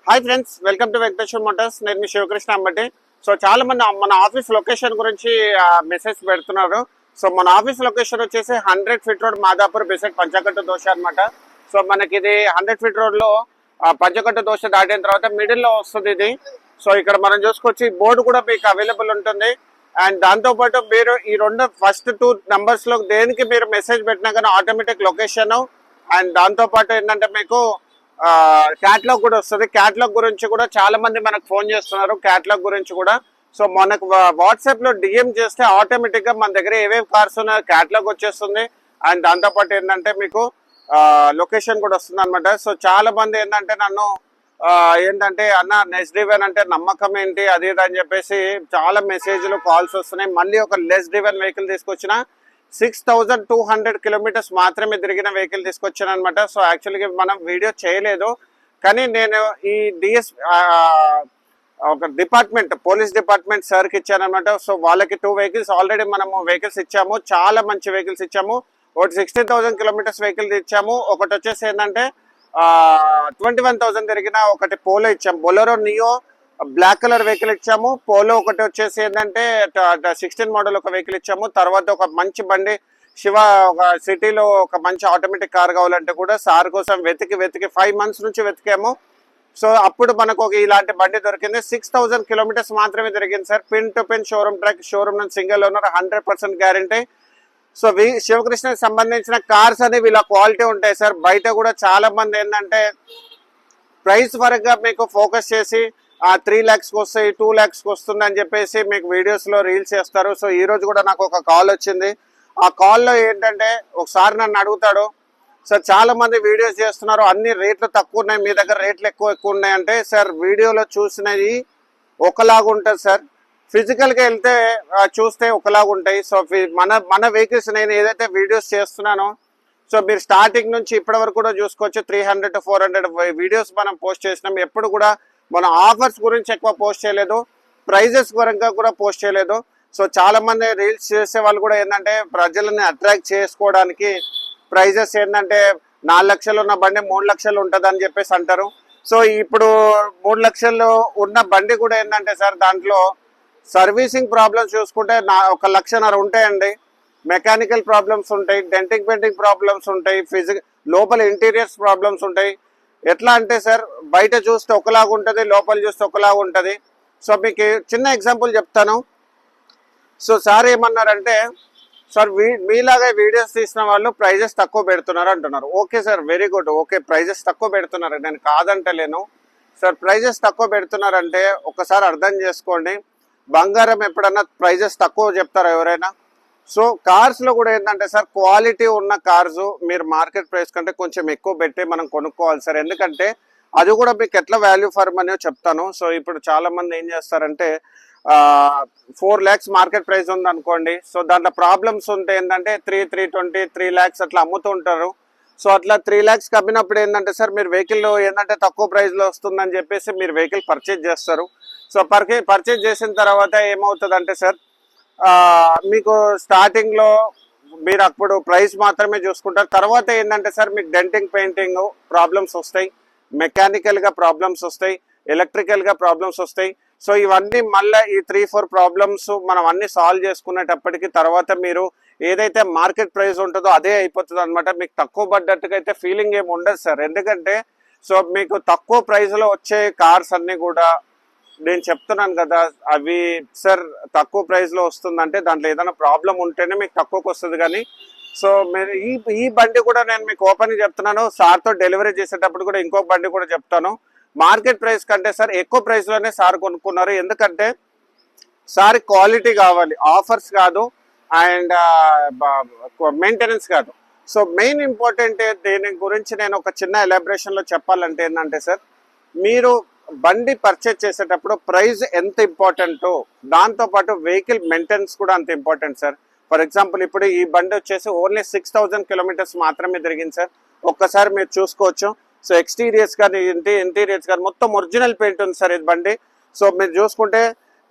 Hi friends, welcome to Venkateswara Motors. నేను మీ Sivakrishna Ambati. So చాలా మంది మన ఆఫీస్ లొకేషన్ గురించి మెసేజ్ పెడుతున్నారు. సో మన ఆఫీస్ లొకేషన్ వచ్చేసి 100 feet road, Madhapur beside Panchakattu Dosa అనమాట. సో మనకి ఇది 100 ఫీట్ రోడ్ లో పంచకట్టు దోశ దాటిన తర్వాత మిడిల్ లో వస్తుంది ఇది. సో ఇక్కడ మనం చూసుకోవచ్చు, ఈ బోర్డు కూడా మీకు అవైలబుల్ ఉంటుంది. అండ్ దాంతో పాటు మీరు ఈ రెండు ఫస్ట్ 2 నంబర్స్ లో దేనికి మీరు మెసేజ్ పెట్టినా కానీ ఆటోమేటిక్ లొకేషన్ అండ్ దాంతో పాటు ఏంటంటే మీకు క్యాటలాగ్ కూడా వస్తుంది. క్యాటలాగ్ గురించి కూడా చాలా మంది మనకు ఫోన్ చేస్తున్నారు క్యాటలాగ్ గురించి కూడా. సో మనకు వాట్సాప్ లో డిఎం చేస్తే ఆటోమేటిక్ గా మన దగ్గర ఏవేవి కార్స్ ఉన్నాయో క్యాటలాగ్ వచ్చేస్తుంది. అండ్ దాంతో పాటు ఏంటంటే మీకు లొకేషన్ కూడా వస్తుంది అనమాట. సో చాలా మంది ఏంటంటే నన్ను ఏంటంటే అన్న నెక్స్ట్ డ్రివెన్ అంటే నమ్మకం ఏంటి అది ఇది అని చెప్పేసి చాలా మెసేజ్లు కాల్స్ వస్తున్నాయి. మళ్ళీ ఒక లెస్ డ్రివెన్ వెహికల్ తీసుకొచ్చిన 6200 కిలోమీటర్స్ మాత్రమే తిరిగిన వెహికల్ తీసుకొచ్చాను అనమాట. సో యాక్చువల్గా మనం వీడియో చేయలేదు, కానీ నేను ఈ డిఎస్ ఒక డిపార్ట్మెంట్ పోలీస్ డిపార్ట్మెంట్ సార్కి ఇచ్చాను అనమాట. సో వాళ్ళకి 2 వెహికల్స్ ఆల్రెడీ మనము వెహికల్స్ ఇచ్చాము, చాలా మంచి వెహికల్స్ ఇచ్చాము. ఒకటి 16,000 కిలోమీటర్స్ వెహికల్ ఇచ్చాము, ఒకటి వచ్చేసి ఏంటంటే 21,000 తిరిగిన ఒకటి పోలో ఇచ్చాము. Bolero Neo black colour vehicle ఇచ్చాము. పోలో ఒకటి వచ్చేసి ఏంటంటే 16 మోడల్ ఒక వెహికల్ ఇచ్చాము. తర్వాత ఒక మంచి బండి శివ ఒక సిటీలో ఒక మంచి ఆటోమేటిక్ కార్ కావాలంటే కూడా సార్ కోసం వెతికి 5 మంత్స్ నుంచి వెతికాము. సో అప్పుడు మనకు ఒక ఇలాంటి బండి దొరికింది. 6,000 కిలోమీటర్స్ మాత్రమే తిరిగింది sir. Pin to pin showroom track, showroom నుంచి సింగిల్ ఓనర్, 100% గ్యారంటీ. సో శివకృష్ణకి సంబంధించిన కార్స్ అనేవి ఇలా క్వాలిటీ ఉంటాయి సార్. బయట కూడా చాలా మంది ఏంటంటే ప్రైస్ వరకుగా మీకు ఫోకస్ చేసి 3 lakhs వస్తాయి, 2 lakhs వస్తుంది అని చెప్పేసి మీకు వీడియోస్ లో రీల్స్ చేస్తారు. సో ఈ రోజు కూడా నాకు ఒక కాల్ వచ్చింది. ఆ కాల్లో ఏంటంటే ఒకసారి నన్ను అడుగుతాడు, సార్ చాలా మంది వీడియోస్ చేస్తున్నారు, అన్ని రేట్లు తక్కువ ఉన్నాయి, మీ దగ్గర రేట్లు ఎక్కువ ఉన్నాయి అంటే, సార్ వీడియోలో చూసినవి ఒకలాగా ఉంటుంది సార్, ఫిజికల్ గా వెళ్తే చూస్తే ఒకలాగా ఉంటాయి. సో మన వెహికల్స్ నేను ఏదైతే వీడియోస్ చేస్తున్నానో, సో మీరు స్టార్టింగ్ నుంచి ఇప్పటి వరకు కూడా చూసుకోవచ్చు, 300 to 400 వీడియోస్ మనం పోస్ట్ చేసినాం. ఎప్పుడు కూడా మనం ఆఫర్స్ గురించి ఎక్కువ పోస్ట్ చేయలేదు, ప్రైజెస్ పరంగా కూడా పోస్ట్ చేయలేదు. సో చాలా మంది రీల్స్ చేసే వాళ్ళు కూడా ఏంటంటే ప్రజలని అట్రాక్ట్ చేసుకోవడానికి ప్రైజెస్ ఏంటంటే 4 లక్షలు ఉన్న బండి 3 లక్షలు ఉంటుంది అని చెప్పేసి అంటారు. సో ఇప్పుడు 3 లక్షలు ఉన్న బండి కూడా ఏంటంటే సార్ దాంట్లో సర్వీసింగ్ ప్రాబ్లమ్స్ చూసుకుంటే 1 లక్షన్నర ఉంటాయండి. మెకానికల్ ప్రాబ్లమ్స్ ఉంటాయి, డెంటింగ్ పెయింటింగ్ ప్రాబ్లమ్స్ ఉంటాయి, లోపల ఇంటీరియర్స్ ప్రాబ్లమ్స్ ఉంటాయి. ఎట్లా అంటే సార్ బయట చూస్తే ఒకలాగా ఉంటుంది, లోపల చూస్తే ఒకలాగా ఉంటుంది. సో మీకు చిన్న ఎగ్జాంపుల్ చెప్తాను. సో సార్ ఏమన్నారంటే, సార్ మీలాగా వీడియోస్ తీసిన వాళ్ళు ప్రైజెస్ తక్కువ పెడుతున్నారు అంటున్నారు. Okay sir, very good, okay prices తక్కువ పెడుతున్నారు, నేను కాదంటలేను సార్. ప్రైజెస్ తక్కువ పెడుతున్నారంటే ఒకసారి అర్థం చేసుకోండి, బంగారం ఎప్పుడన్నా ప్రైజెస్ తక్కువ చెప్తారా ఎవరైనా? సో కార్స్ లో కూడా ఏంటంటే సార్ క్వాలిటీ ఉన్న కార్స్ మీరు మార్కెట్ ప్రైస్ కంటే కొంచెం ఎక్కువ పెట్టి మనం కొనుక్కోవాలి సార్. ఎందుకంటే అది కూడా మీకు ఎట్లా వాల్యూ ఫర్ మనీ చెప్తాను. సో ఇప్పుడు చాలా మంది ఏం చేస్తారంటే 4 lakhs మార్కెట్ ప్రైస్ ఉంది అనుకోండి, సో దాంట్లో ప్రాబ్లమ్స్ ఉంటే ఏంటంటే 320, 3 lakhs అట్లా అమ్ముతూ ఉంటారు. సో అట్లా 3 lakhs అమ్మినప్పుడు ఏంటంటే సార్ మీరు వెహికల్ ఏంటంటే తక్కువ ప్రైస్ లో వస్తుందని చెప్పేసి మీరు వెహికల్ పర్చేజ్ చేస్తారు. సో పర్చేజ్ చేసిన తర్వాత ఏమవుతుంది అంటే సార్ మీకు స్టార్టింగ్ లో మీరు అప్పుడు ప్రైస్ మాత్రమే చూసుకుంటారు. తర్వాత ఏంటంటే సార్ మీకు డెంటింగ్ పెయింటింగ్ ప్రాబ్లమ్స్ వస్తాయి, మెకానికల్ గా ప్రాబ్లమ్స్ వస్తాయి, ఎలక్ట్రికల్ గా ప్రాబ్లమ్స్ వస్తాయి. సో ఇవన్నీ మళ్ళీ ఈ 3-4 ప్రాబ్లమ్స్ మనం అన్ని సాల్వ్ చేసుకునేటప్పటికి తర్వాత మీరు ఏదైతే మార్కెట్ ప్రైస్ ఉంటుందో అదే అయిపోతుంది అనమాట. మీకు తక్కువ పడ్డట్టుగా అయితే ఫీలింగ్ ఏమి ఉండదు సార్. ఎందుకంటే సో మీకు తక్కువ ప్రైస్ లో వచ్చే కార్స్ అన్ని కూడా నేను చెప్తున్నాను కదా, అవి సార్ తక్కువ ప్రైస్ లో వస్తుందంటే దాంట్లో ఏదైనా ప్రాబ్లం ఉంటేనే మీకు తక్కువకి వస్తుంది. కానీ సో మీరు ఈ బండి కూడా నేను మీకు ఓపెన్ చెప్తున్నాను, సార్తో డెలివరీ చేసేటప్పుడు కూడా ఇంకో బండి కూడా చెప్తాను. మార్కెట్ ప్రైస్ కంటే సార్ ఎక్కువ ప్రైస్ లోనే సార్ కొనుక్కున్నారు. ఎందుకంటే సార్ క్వాలిటీ కావాలి, ఆఫర్స్ కాదు అండ్ మెయింటెనెన్స్ కాదు. సో మెయిన్ ఇంపార్టెంట్ దీని గురించి నేను ఒక చిన్న ఎలాబరేషన్ లో చెప్పాలంటే ఏంటంటే సార్, మీరు బండి పర్చేజ్ చేసేటప్పుడు ప్రైస్ ఎంత ఇంపార్టెంటో దాంతోపాటు వెహికల్ మెయింటెనెన్స్ కూడా అంత ఇంపార్టెంట్ సార్. ఫర్ ఎగ్జాంపుల్ ఇప్పుడు ఈ బండి వచ్చేసి ఓన్లీ 6,000 కిలోమీటర్స్ మాత్రమే తిరిగింది సార్. ఒక్కసారి మీరు చూసుకోవచ్చు. సో ఎక్స్టీరియర్స్ కానీ ఇంటీరియర్స్ కానీ మొత్తం ఒరిజినల్ పెయింట్ ఉంది సార్ ఇది బండి. సో మీరు చూసుకుంటే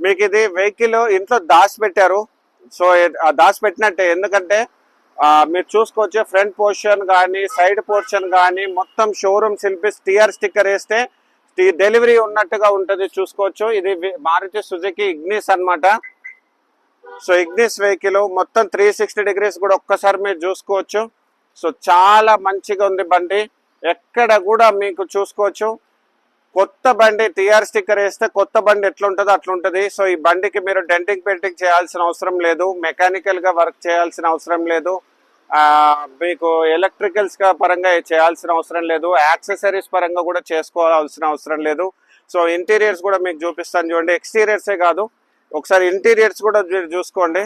మీకు ఇది వెహికల్ ఇంట్లో దాచిపెట్టారు. సో దాచిపెట్టినట్టే, ఎందుకంటే మీరు చూసుకోవచ్చు ఫ్రంట్ పోర్షన్ కానీ సైడ్ పోర్షన్ కానీ మొత్తం షోరూమ్ సిల్పిస్ టిఆర్ స్టిక్కర్ వేస్తే డెలివరీ ఉన్నట్టుగా ఉంటుంది, చూసుకోవచ్చు. ఇది మారుతి సుజుకి ఇగ్నిస్ అన్నమాట. సో ఇగ్నిస్ వెహికల్ మొత్తం 360 డిగ్రీస్ కూడా ఒక్కసారి మీరు చూసుకోవచ్చు. సో చాలా మంచిగా ఉంది బండి, ఎక్కడ కూడా మీకు చూసుకోవచ్చు. కొత్త బండి, టీఆర్ స్టిక్కర్ వేస్తే కొత్త బండి ఎట్లుంటుందో అట్లుంటుంది. సో ఈ బండికి మీరు డెంటింగ్ పెయింటింగ్ చేయాల్సిన అవసరం లేదు, మెకానికల్ గా వర్క్ చేయాల్సిన అవసరం లేదు, మీకు ఎలక్ట్రికల్స్ పరంగా చేయాల్సిన అవసరం లేదు, యాక్సెసరీస్ పరంగా కూడా చేసుకోవాల్సిన అవసరం లేదు. సో ఇంటీరియర్స్ కూడా మీకు చూపిస్తాను చూడండి. ఎక్స్టీరియర్సే కాదు, ఒకసారి ఇంటీరియర్స్ కూడా మీరు చూసుకోండి.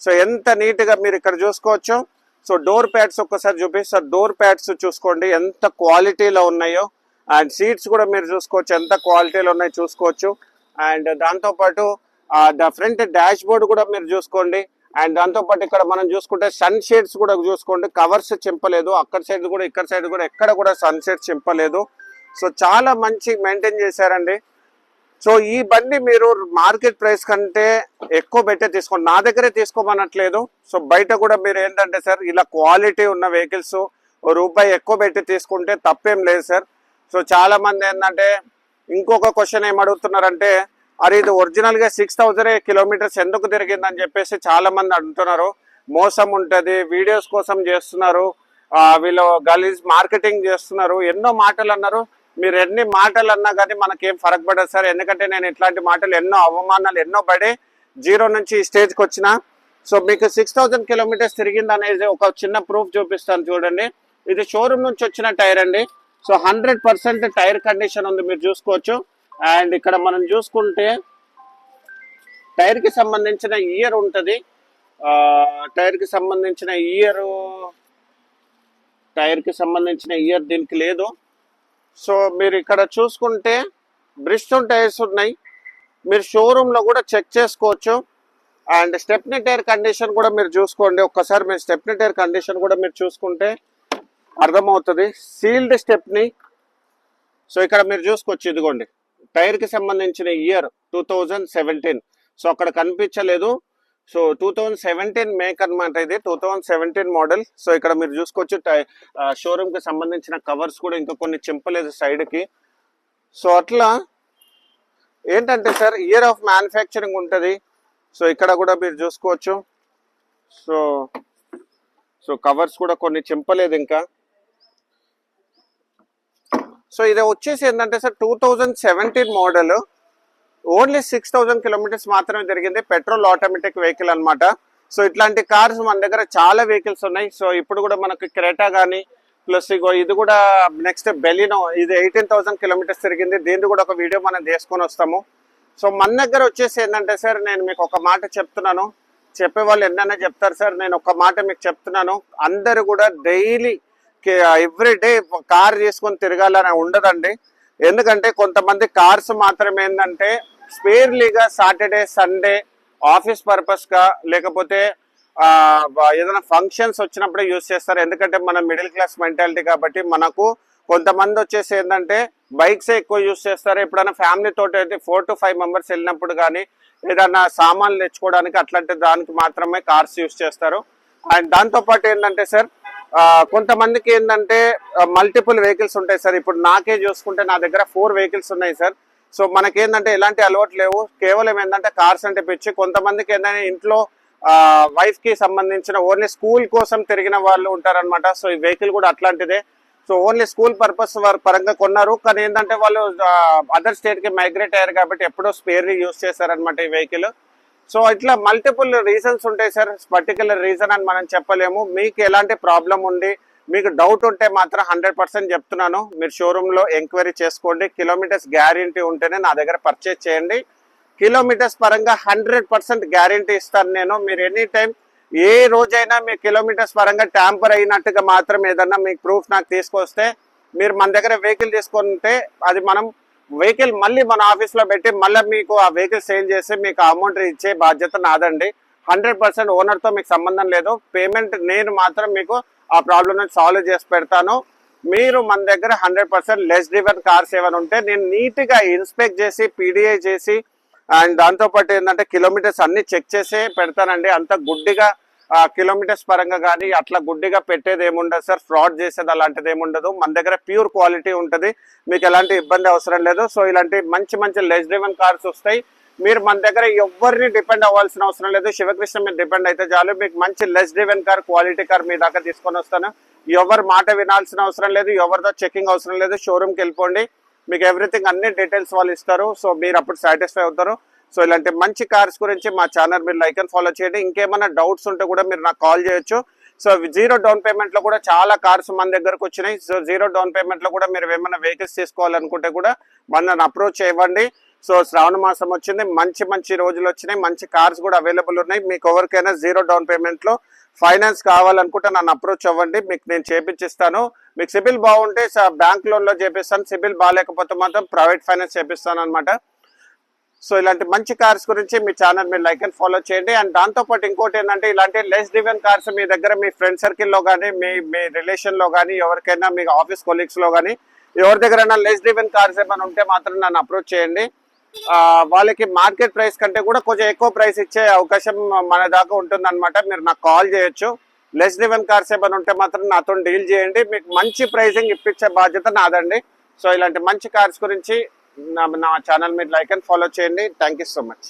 సో ఎంత నీట్ గా మీరు ఇక్కడ చూసుకోవచ్చు. సో డోర్ ప్యాడ్స్ ఒక్కసారి చూపిస్తారు, డోర్ ప్యాడ్స్ చూసుకోండి ఎంత క్వాలిటీలో ఉన్నాయో. అండ్ సీట్స్ కూడా మీరు చూసుకోవచ్చు ఎంత క్వాలిటీలో ఉన్నాయో చూసుకోవచ్చు. అండ్ దాంతోపాటు ఫ్రంట్ డాష్ బోర్డ్ కూడా మీరు చూసుకోండి. అండ్ దాంతోపాటు ఇక్కడ మనం చూసుకుంటే సన్ షేడ్స్ కూడా చూసుకోండి, కవర్స్ చింపలేదు, అక్కడ సైడ్ కూడా ఇక్కడ సైడ్ కూడా ఎక్కడ కూడా సన్ షేడ్స్ చింపలేదు. సో చాలా మంచి మెయింటైన్ చేశారండి. సో ఈ బండి మీరు మార్కెట్ ప్రైస్ కంటే ఎక్కువ పెట్టే తీసుకోండి, నా దగ్గరే తీసుకోమనట్లేదు. సో బయట కూడా మీరు ఏంటంటే సార్ ఇలా క్వాలిటీ ఉన్న వెహికల్స్ రూపాయి ఎక్కువ పెట్టి తీసుకుంటే తప్పేం లేదు సార్. సో చాలా మంది ఏంటంటే ఇంకొక క్వశ్చన్ ఏం అడుగుతున్నారంటే, అరే ఇది ఒరిజినల్ గా 6000 కిలోమీటర్స్ ఎందుకు తిరిగిందని చెప్పేసి చాలా మంది అడుగుతున్నారు. మోసం ఉంటది, వీడియోస్ కోసం చేస్తున్నారు, వీళ్ళు గలీజ్ మార్కెటింగ్ చేస్తున్నారు, ఎన్నో మాటలు అన్నారు. మీరు ఎన్ని మాటలు అన్నా కానీ మనకేం ఫరక్ పడదు సార్, ఎందుకంటే నేను ఇట్లాంటి మాటలు ఎన్నో అవమానాలు ఎన్నో పడి జీరో నుంచి ఈ స్టేజ్కి వచ్చిన. సో మీకు 6000 కిలోమీటర్స్ తిరిగింది అనేది ఒక చిన్న ప్రూఫ్ చూపిస్తాను చూడండి. ఇది షోరూమ్ నుంచి వచ్చిన టైర్ అండి. సో 100% టైర్ కండిషన్ ఉంది, మీరు చూసుకోవచ్చు. అండ్ ఇక్కడ మనం చూసుకుంటే టైర్ కి సంబంధించిన ఇయర్ ఉంటుంది, టైర్ కి సంబంధించిన ఇయర్ దీనికి లేదు. సో మీరు ఇక్కడ చూసుకుంటే బ్రిస్టోన్ టైర్స్ ఉన్నాయి, మీరు షోరూమ్ లో కూడా చెక్ చేసుకోవచ్చు. అండ్ స్టెప్నీ టైర్ కండిషన్ కూడా మీరు చూసుకోండి ఒక్కసారి. మీరు స్టెప్నీ టైర్ కండిషన్ కూడా మీరు చూసుకుంటే అర్థమవుతుంది. Sealed stepney. సో ఇక్కడ మీరు చూసుకోవచ్చు, ఇదిగోండి టైర్ కి సంబంధించిన ఇయర్ 2017. సో అక్కడ కనిపించలేదు. సో 2017 మేక్ అనమాట, ఇది 2017 మోడల్. సో ఇక్కడ మీరు చూసుకోవచ్చు షోరూమ్ కి సంబంధించిన కవర్స్ కూడా ఇంకా కొన్ని చింపలేదు సైడ్ కి. సో అట్లా ఏంటంటే సార్ ఇయర్ ఆఫ్ మ్యానుఫ్యాక్చరింగ్ ఉంటుంది. సో ఇక్కడ కూడా మీరు చూసుకోవచ్చు. సో కవర్స్ కూడా కొన్ని చింపలేదు ఇంకా. సో ఇది వచ్చేసి ఏంటంటే సార్ 2017 మోడల్, ఓన్లీ 6000 కిలోమీటర్స్ మాత్రమే తిరిగింది. పెట్రోల్ ఆటోమేటిక్ వెహికల్ అనమాట. సో ఇట్లాంటి కార్స్ మన దగ్గర చాలా వెహికల్స్ ఉన్నాయి. సో ఇప్పుడు కూడా మనకు క్రెటా కానీ ప్లస్ ఇది కూడా నెక్స్ట్ బెలినో, ఇది 18000 కిలోమీటర్స్ తిరిగింది. దీన్ని కూడా ఒక వీడియో మనం తీసుకొని వస్తాము. సో మన దగ్గర వచ్చేసి ఏంటంటే సార్, నేను మీకు ఒక మాట చెప్తున్నాను, చెప్పే వాళ్ళు ఎన్నైనా చెప్తారు సార్, నేను ఒక మాట మీకు చెప్తున్నాను. అందరు కూడా డైలీ ఎవ్రీ డే కార్ తీసుకొని తిరగాలని ఉండదండి. ఎందుకంటే కొంతమంది కార్స్ మాత్రం ఏంటంటే స్పేర్లీగా సాటర్డే సండే ఆఫీస్ పర్పస్ గా లేకపోతే ఏదైనా ఫంక్షన్స్ వచ్చినప్పుడే యూజ్ చేస్తారు. ఎందుకంటే మనం మిడిల్ క్లాస్ మెంటాలిటీ కాబట్టి మనకు కొంతమంది వచ్చేసి ఏంటంటే బైక్సే ఎక్కువ యూజ్ చేస్తారు. ఎప్పుడైనా ఫ్యామిలీ తోటి అయితే 4 to 5 మెంబర్స్ వెళ్ళినప్పుడు కానీ ఏదైనా సామాన్లు తెచ్చుకోవడానికి అట్లాంటి దానికి మాత్రమే కార్స్ యూజ్ చేస్తారు. అండ్ దాంతోపాటు ఏంటంటే సార్ కొంతమందికి ఏంటంటే మల్టిపుల్ వెహికల్స్ ఉంటాయి సార్. ఇప్పుడు నాకే చూసుకుంటే నా దగ్గర 4 వెహికల్స్ ఉన్నాయి సార్. సో మనకేంటంటే ఎలాంటి అలవాటు లేవు, కేవలం ఏంటంటే కార్స్ అంటే పిచ్చి. కొంతమందికి ఏంటంటే ఇంట్లో వైఫ్ కి సంబంధించిన ఓన్లీ స్కూల్ కోసం తిరిగిన వాళ్ళు ఉంటారనమాట. సో ఈ వెహికల్ కూడా అట్లాంటిదే. సో ఓన్లీ స్కూల్ పర్పస్ పరంగా కొన్నారు, కానీ ఏంటంటే వాళ్ళు అదర్ స్టేట్ కి మైగ్రేట్ అయ్యారు కాబట్టి ఎప్పుడో స్పేర్లీ యూజ్ చేశారనమాట ఈ వెహికల్. సో ఇట్లా మల్టిపుల్ రీజన్స్ ఉంటాయి సార్, పర్టికులర్ రీజన్ అని మనం చెప్పలేము. మీకు ఎలాంటి ప్రాబ్లం ఉండి మీకు డౌట్ ఉంటే మాత్రం 100% చెప్తున్నాను, మీరు షోరూమ్ లో ఎంక్వైరీ చేసుకోండి. కిలోమీటర్స్ గ్యారంటీ ఉంటేనే నా దగ్గర పర్చేజ్ చేయండి. కిలోమీటర్స్ పరంగా 100% గ్యారంటీ ఇస్తాను నేను. మీరు ఎనీ టైం ఏ రోజైనా మీ కిలోమీటర్స్ పరంగా ట్యాంపర్ అయినట్టుగా మాత్రం ఏదన్నా మీకు ప్రూఫ్ నాకు తీసుకొస్తే మీరు మన దగ్గర వెహికల్ తీసుకుంటే అది మనం వెహికల్ మళ్ళీ మన ఆఫీస్ లో పెట్టి మళ్ళీ మీకు ఆ వెహికల్ సేల్ చేసి మీకు అమౌంట్ ఇచ్చే బాధ్యత నాదండి. 100% ఓనర్ తో మీకు సంబంధం లేదు. పేమెంట్ నేను మాత్రం మీకు ఆ ప్రాబ్లమ్ ని సాల్వ్ చేసి పెడతాను. మీరు మన దగ్గర 100% లెస్ డ్రివెన్ కార్స్ ఏమైనా ఉంటే నేను నీట్ గా ఇన్స్పెక్ట్ చేసి పీడిఐ చేసి అండ్ దాంతోపాటు ఏంటంటే కిలోమీటర్స్ అన్ని చెక్ చేసి పెడతానండి. అంత గుడ్డిగా కిలోమీటర్స్ పరంగా కానీ అట్లా గుడ్డిగా పెట్టేది ఏముండదు సార్, ఫ్రాడ్ చేసేది అలాంటిది ఏముండదు. మన దగ్గర ప్యూర్ క్వాలిటీ ఉంటుంది, మీకు ఎలాంటి ఇబ్బంది అవసరం లేదు. సో ఇలాంటి మంచి మంచి లెస్ డ్రివెన్ కార్స్ వస్తాయి. మీరు మన దగ్గర ఎవరిని డిపెండ్ అవ్వాల్సిన అవసరం లేదు, శివకృష్ణ మీద డిపెండ్ అయితే చాలు. మీకు మంచి less driven car, quality car మీ దాకా తీసుకొని వస్తాను. ఎవరి మాట వినాల్సిన అవసరం లేదు, ఎవరితో చెకింగ్ అవసరం లేదు. షోరూమ్కి వెళ్ళిపోండి, మీకు ఎవ్రీథింగ్ అన్ని డీటెయిల్స్ వాళ్ళు ఇస్తారు. సో మీరు అప్పుడు సాటిస్ఫై అవుతారు. సో ఇలాంటి మంచి కార్స్ గురించి మా ఛానల్ మీరు లైక్ అండ్ ఫాలో చేయండి. ఇంకేమైనా డౌట్స్ ఉంటే కూడా మీరు నాకు కాల్ చేయొచ్చు. సో 0 డౌన్ పేమెంట్ లో కూడా చాలా కార్స్ మన దగ్గరకు వచ్చినాయి. సో 0 డౌన్ పేమెంట్ లో కూడా మీరు ఏమైనా వెహికల్స్ తీసుకోవాలనుకుంటే కూడా నన్ను అప్రోచ్ చేయండి. సో శ్రావణ మాసం వచ్చింది, మంచి మంచి రోజులు వచ్చినాయి, మంచి కార్స్ కూడా అవైలబుల్ ఉన్నాయి. మీకు ఎవరికైనా 0 డౌన్ పేమెంట్ లో ఫైనాన్స్ కావాలనుకుంటే నన్ను అప్రోచ్ అవ్వండి, మీకు నేను చేపించిస్తాను. మీకు సిబిల్ బాగుంటే బ్యాంక్ లోన్ లో చేపిస్తాను, సిబిల్ బాగాలేకపోతే మాత్రం ప్రైవేట్ ఫైనాన్స్ చేపిస్తాను అనమాట. సో ఇలాంటి మంచి కార్స్ గురించి మీ ఛానల్ మీరు లైక్ అండ్ ఫాలో చేయండి. అండ్ దాంతోపాటు ఇంకోటి ఏంటంటే, ఇలాంటి లెస్ డ్రివెన్ కార్స్ మీ దగ్గర మీ ఫ్రెండ్ సర్కిల్లో కానీ మీ రిలేషన్లో కానీ ఎవరికైనా మీ ఆఫీస్ కొలీగ్స్లో కానీ ఎవరి దగ్గరైనా లెస్ డ్రివెన్ కార్స్ ఏమైనా ఉంటే మాత్రం నన్ను అప్రోచ్ చేయండి. వాళ్ళకి మార్కెట్ ప్రైస్ కంటే కూడా కొంచెం ఎక్కువ ప్రైస్ ఇచ్చే అవకాశం మన దాకా ఉంటుంది అనమాట. మీరు నాకు కాల్ చేయొచ్చు. లెస్ డ్రివెన్ కార్స్ ఏమైనా ఉంటే మాత్రం నాతో డీల్ చేయండి, మీకు మంచి ప్రైసింగ్ ఇప్పించే బాధ్యత నాదండి. సో ఇలాంటి మంచి కార్స్ గురించి నా ఛానల్ మీరు లైక్ అండ్ ఫాలో చేయండి. Thank you so much.